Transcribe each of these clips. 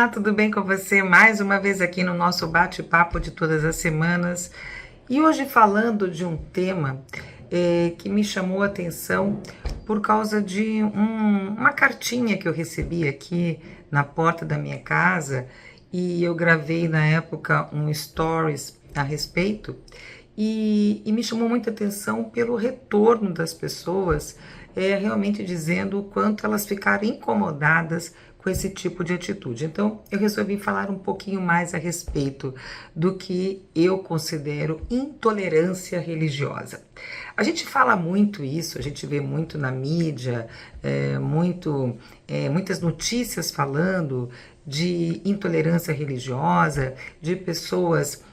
Olá, tudo bem com você? Mais uma vez aqui no nosso bate-papo de todas as semanas. E hoje falando de um tema que me chamou a atenção por causa de uma cartinha que eu recebi aqui na porta da minha casa e eu gravei na época um stories a respeito e me chamou muita atenção pelo retorno das pessoas, realmente dizendo o quanto elas ficaram incomodadas com esse tipo de atitude. Então, eu resolvi falar um pouquinho mais a respeito do que eu considero intolerância religiosa. A gente fala muito isso, a gente vê muito na mídia, muitas notícias falando de intolerância religiosa, de pessoas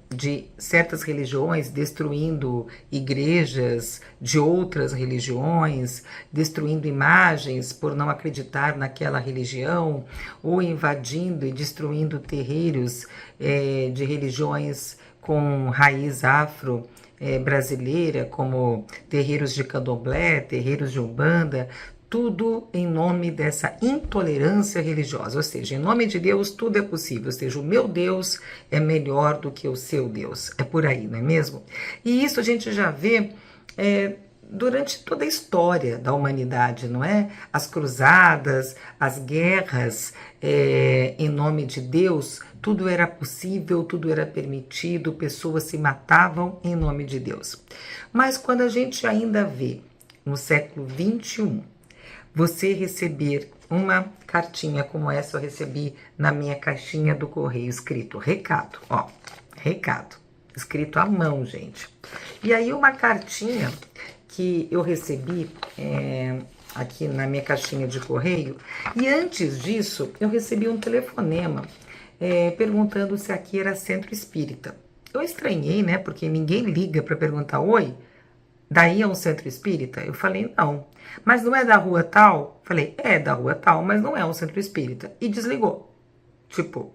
de certas religiões destruindo igrejas de outras religiões, destruindo imagens por não acreditar naquela religião, ou invadindo e destruindo terreiros de religiões com raiz afro brasileira, como terreiros de candomblé, terreiros de umbanda, tudo em nome dessa intolerância religiosa, ou seja, em nome de Deus tudo é possível, ou seja, o meu Deus é melhor do que o seu Deus, é por aí, não é mesmo? E isso a gente já vê durante toda a história da humanidade, não é? As cruzadas, as guerras em nome de Deus, tudo era possível, tudo era permitido, pessoas se matavam em nome de Deus. Mas quando a gente ainda vê no século 21, você receber uma cartinha como essa, eu recebi na minha caixinha do correio, escrito recado, ó, recado, escrito à mão, gente. E aí uma cartinha que eu recebi aqui na minha caixinha de correio, e antes disso eu recebi um telefonema perguntando se aqui era centro espírita. Eu estranhei, né, porque ninguém liga para perguntar, oi, daí é um centro espírita? Eu falei, não. Mas não é da rua tal? Falei, é da rua tal, mas não é um centro espírita. E desligou. Tipo,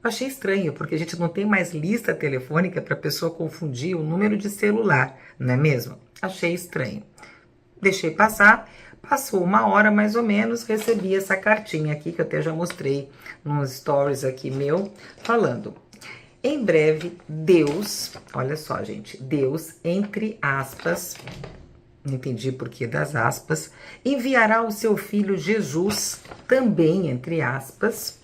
eu achei estranho, porque a gente não tem mais lista telefônica para a pessoa confundir o número de celular, não é mesmo? Achei estranho. Deixei passar, passou uma hora mais ou menos, recebi essa cartinha aqui, que eu até já mostrei nos stories aqui meu, falando... Em breve, Deus, olha só, gente, Deus, entre aspas, não entendi por que das aspas, enviará o seu filho Jesus, também entre aspas,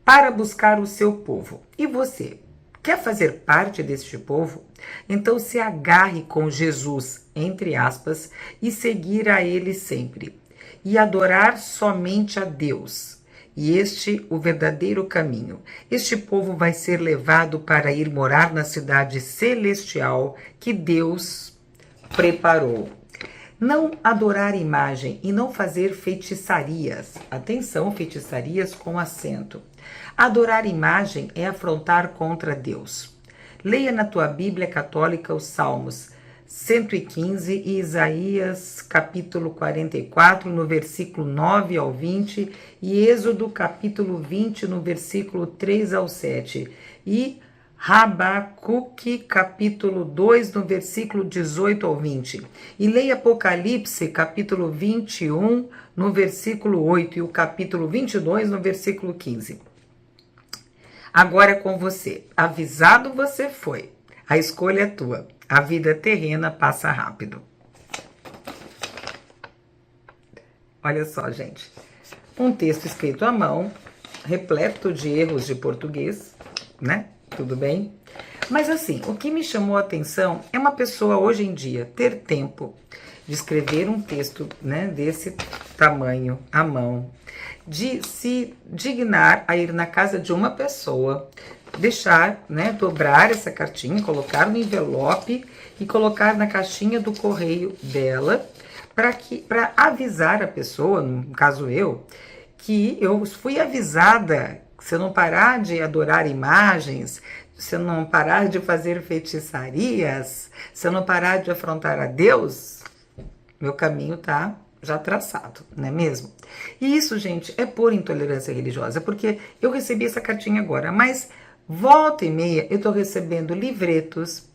para buscar o seu povo. E você, quer fazer parte deste povo? Então se agarre com Jesus, entre aspas, e seguir a ele sempre, e adorar somente a Deus. E este o verdadeiro caminho. Este povo vai ser levado para ir morar na cidade celestial que Deus preparou. Não adorar imagem e não fazer feitiçarias. Atenção, feitiçarias com acento. Adorar imagem é afrontar contra Deus. Leia na tua Bíblia católica os Salmos 115 e Isaías capítulo 44, no versículo 9 ao 20, e Êxodo capítulo 20, no versículo 3 ao 7, e Rabacuque capítulo 2, no versículo 18 ao 20, e leia Apocalipse capítulo 21, no versículo 8, e o capítulo 22, no versículo 15. Agora é com você. Avisado você foi. A escolha é tua. A vida terrena passa rápido. Olha só, gente. Um texto escrito à mão, repleto de erros de português, né? Tudo bem? Mas assim, o que me chamou a atenção é uma pessoa hoje em dia ter tempo de escrever um texto, né, desse tamanho à mão, de se dignar a ir na casa de uma pessoa, deixar, né, dobrar essa cartinha, colocar no envelope e colocar na caixinha do correio dela, para avisar a pessoa, no caso eu, que eu fui avisada, se eu não parar de adorar imagens, se eu não parar de fazer feitiçarias, se eu não parar de afrontar a Deus, meu caminho tá já traçado, não é mesmo? E isso, gente, é por intolerância religiosa, porque eu recebi essa cartinha agora, mas volta e meia eu tô recebendo livretos,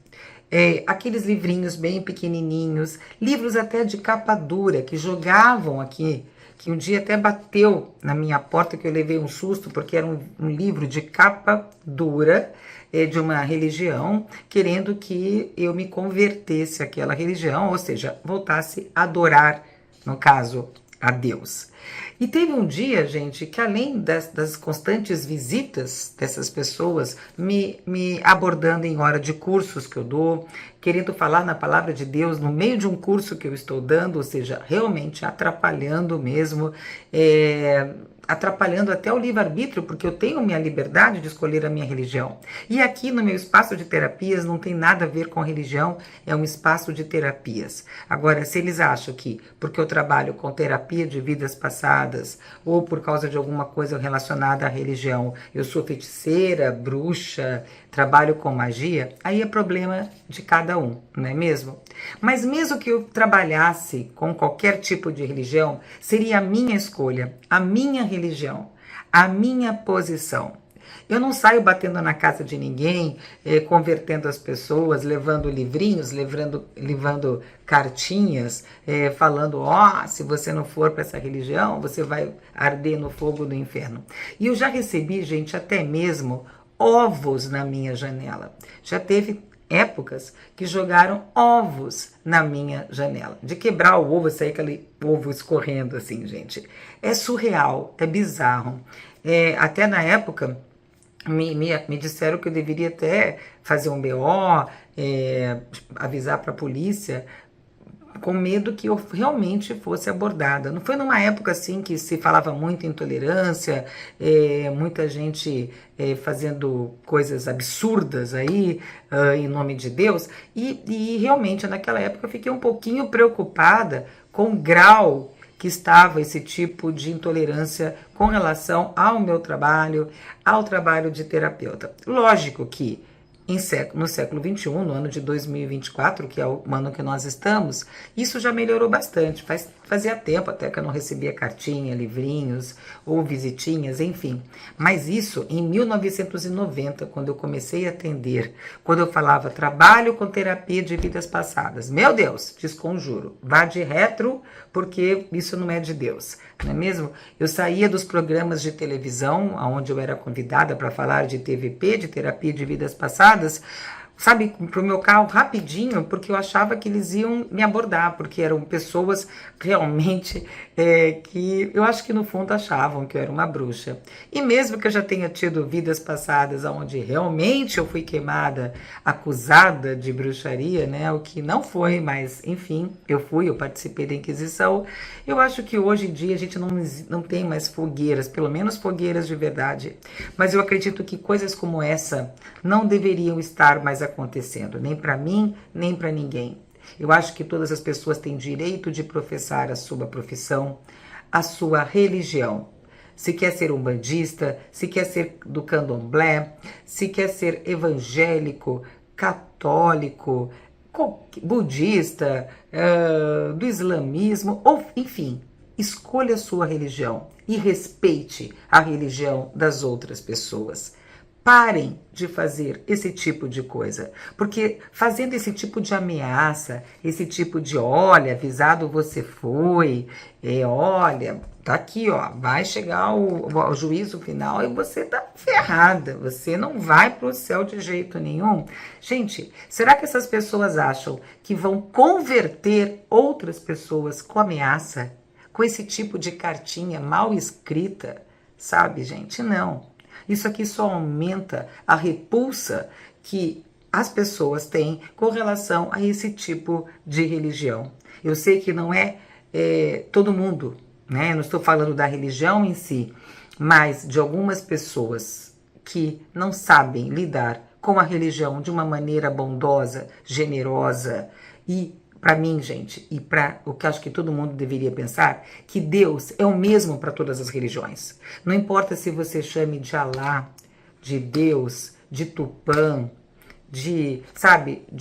aqueles livrinhos bem pequenininhos, livros até de capa dura que jogavam aqui que um dia até bateu na minha porta, que eu levei um susto, porque era um livro de capa dura, de uma religião, querendo que eu me convertesse àquela religião, ou seja, voltasse a adorar, no caso, a Deus. E teve um dia, gente, que além das constantes visitas dessas pessoas, me abordando em hora de cursos que eu dou, querendo falar na palavra de Deus no meio de um curso que eu estou dando, ou seja, realmente atrapalhando mesmo, atrapalhando até o livre-arbítrio, porque eu tenho minha liberdade de escolher a minha religião. E aqui no meu espaço de terapias não tem nada a ver com religião, é um espaço de terapias. Agora, se eles acham que, porque eu trabalho com terapia de vidas passadas, ou por causa de alguma coisa relacionada à religião, eu sou feiticeira, bruxa, trabalho com magia, aí é problema de cada um, não é mesmo? Mas mesmo que eu trabalhasse com qualquer tipo de religião, seria a minha escolha, a minha religião, a minha posição. Eu não saio batendo na casa de ninguém, convertendo as pessoas, levando livrinhos, levando cartinhas, falando, se você não for para essa religião, você vai arder no fogo do inferno. E eu já recebi, gente, até mesmo ovos na minha janela. Já teve épocas que jogaram ovos na minha janela. De quebrar o ovo e sair aquele ovo escorrendo assim, gente. É surreal, é bizarro. Até na época, me disseram que eu deveria até fazer um BO, avisar para a polícia, com medo que eu realmente fosse abordada. Não foi numa época assim que se falava muito em intolerância, muita gente fazendo coisas absurdas aí, em nome de Deus, e realmente naquela época eu fiquei um pouquinho preocupada com o grau que estava esse tipo de intolerância com relação ao meu trabalho, ao trabalho de terapeuta. Lógico que no século XXI, no ano de 2024, que é o ano que nós estamos, isso já melhorou bastante. Fazia tempo até que eu não recebia cartinha, livrinhos ou visitinhas, enfim. Mas isso em 1990, quando eu comecei a atender, quando eu falava trabalho com terapia de vidas passadas. Meu Deus, desconjuro, vá de retro, porque isso não é de Deus, não é mesmo? Eu saía dos programas de televisão, onde eu era convidada para falar de TVP, de terapia de vidas passadas, sabe, pro meu carro rapidinho, porque eu achava que eles iam me abordar, porque eram pessoas realmente que eu acho que no fundo achavam que eu era uma bruxa. E mesmo que eu já tenha tido vidas passadas onde realmente eu fui queimada, acusada de bruxaria, né, o que não foi, mas enfim, eu participei da Inquisição, eu acho que hoje em dia a gente não tem mais fogueiras, pelo menos fogueiras de verdade, mas eu acredito que coisas como essa não deveriam estar mais acontecendo, nem para mim, nem para ninguém. Eu acho que todas as pessoas têm direito de professar a sua profissão, a sua religião. Se quer ser umbandista, se quer ser do candomblé, se quer ser evangélico, católico, budista, do islamismo, ou enfim, escolha a sua religião e respeite a religião das outras pessoas. Parem de fazer esse tipo de coisa, porque fazendo esse tipo de ameaça, esse tipo de, olha, avisado você foi, olha, tá aqui, ó, vai chegar o juízo final e você tá ferrada, você não vai pro céu de jeito nenhum. Gente, será que essas pessoas acham que vão converter outras pessoas com ameaça, com esse tipo de cartinha mal escrita? Sabe, gente, não. Isso aqui só aumenta a repulsa que as pessoas têm com relação a esse tipo de religião. Eu sei que não é todo mundo, né? Eu não estou falando da religião em si, mas de algumas pessoas que não sabem lidar com a religião de uma maneira bondosa, generosa e para mim, gente, e para o que acho que todo mundo deveria pensar, que Deus é o mesmo para todas as religiões. Não importa se você chame de Alá, de Deus, de Tupã, de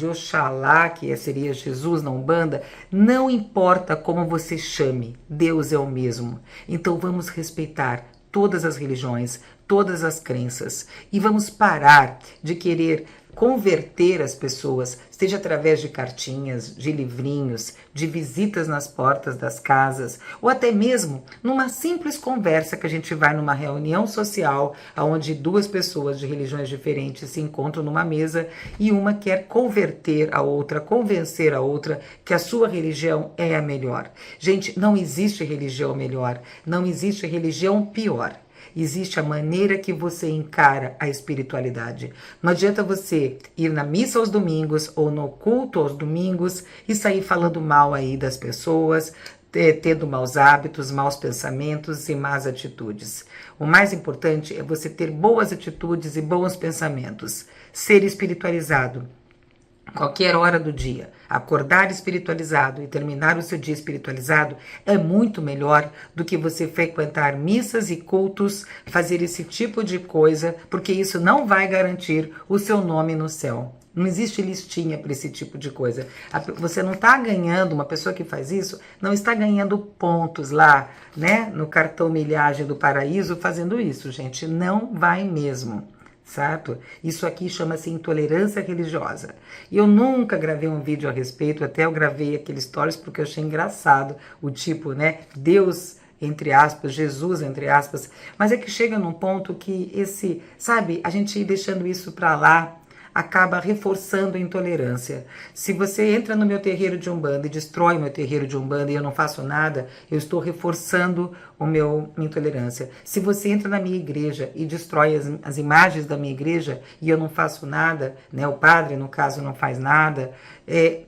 Oxalá, que seria Jesus na Umbanda, não importa como você chame, Deus é o mesmo. Então vamos respeitar todas as religiões, todas as crenças, e vamos parar de querer converter as pessoas, seja através de cartinhas, de livrinhos, de visitas nas portas das casas, ou até mesmo numa simples conversa que a gente vai numa reunião social, onde duas pessoas de religiões diferentes se encontram numa mesa e uma quer converter a outra, convencer a outra que a sua religião é a melhor. Gente, não existe religião melhor, não existe religião pior. Existe a maneira que você encara a espiritualidade. Não adianta você ir na missa aos domingos ou no culto aos domingos e sair falando mal aí das pessoas, tendo maus hábitos, maus pensamentos e más atitudes. O mais importante é você ter boas atitudes e bons pensamentos. Ser espiritualizado. Qualquer hora do dia, acordar espiritualizado e terminar o seu dia espiritualizado é muito melhor do que você frequentar missas e cultos, fazer esse tipo de coisa, porque isso não vai garantir o seu nome no céu. Não existe listinha para esse tipo de coisa. Você não está ganhando, uma pessoa que faz isso, não está ganhando pontos lá, né, no cartão milhagem do paraíso fazendo isso, gente. Não vai mesmo. Certo? Isso aqui chama-se intolerância religiosa. E eu nunca gravei um vídeo a respeito, até eu gravei aqueles stories porque eu achei engraçado o tipo, né? Deus, entre aspas, Jesus, entre aspas. Mas é que chega num ponto que sabe, a gente ir deixando isso pra lá, acaba reforçando a intolerância. Se você entra no meu terreiro de Umbanda e destrói o meu terreiro de Umbanda e eu não faço nada, eu estou reforçando minha intolerância. Se você entra na minha igreja e destrói as imagens da minha igreja e eu não faço nada, né, o padre, no caso, não faz nada,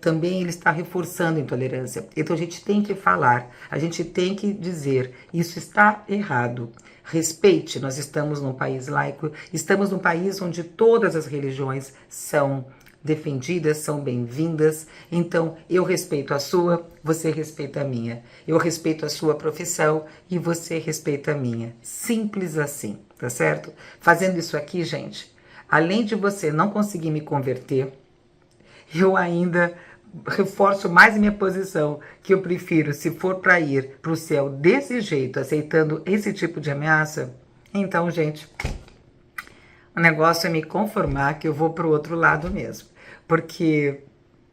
também ele está reforçando a intolerância. Então a gente tem que falar, a gente tem que dizer, isso está errado. Respeite, nós estamos num país laico, estamos num país onde todas as religiões são defendidas, são bem-vindas. Então, eu respeito a sua, você respeita a minha. Eu respeito a sua profissão e você respeita a minha. Simples assim, tá certo? Fazendo isso aqui, gente, além de você não conseguir me converter, eu ainda reforço mais minha posição, que eu prefiro, se for para ir para o céu desse jeito, aceitando esse tipo de ameaça, então, gente, o negócio é me conformar que eu vou para o outro lado mesmo, porque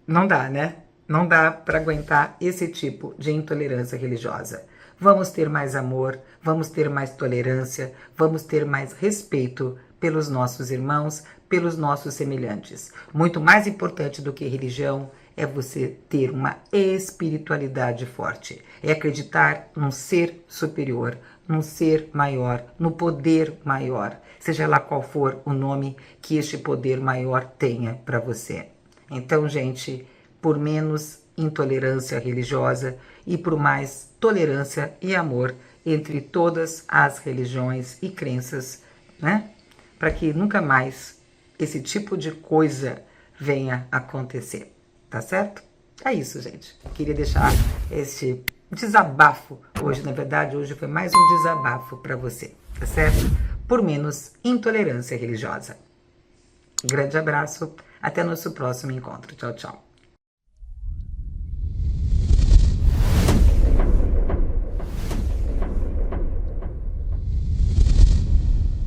não dá, né? Não dá para aguentar esse tipo de intolerância religiosa. Vamos ter mais amor, vamos ter mais tolerância, vamos ter mais respeito pelos nossos irmãos, pelos nossos semelhantes. Muito mais importante do que religião é você ter uma espiritualidade forte. É acreditar num ser superior, num ser maior, no poder maior. Seja lá qual for o nome que este poder maior tenha para você. Então, gente, por menos intolerância religiosa e por mais tolerância e amor entre todas as religiões e crenças, né? Para que nunca mais esse tipo de coisa venha acontecer. Tá certo? É isso, gente. Queria deixar esse desabafo hoje. Na verdade, hoje foi mais um desabafo para você. Tá certo? Por menos intolerância religiosa. Grande abraço. Até nosso próximo encontro. Tchau, tchau.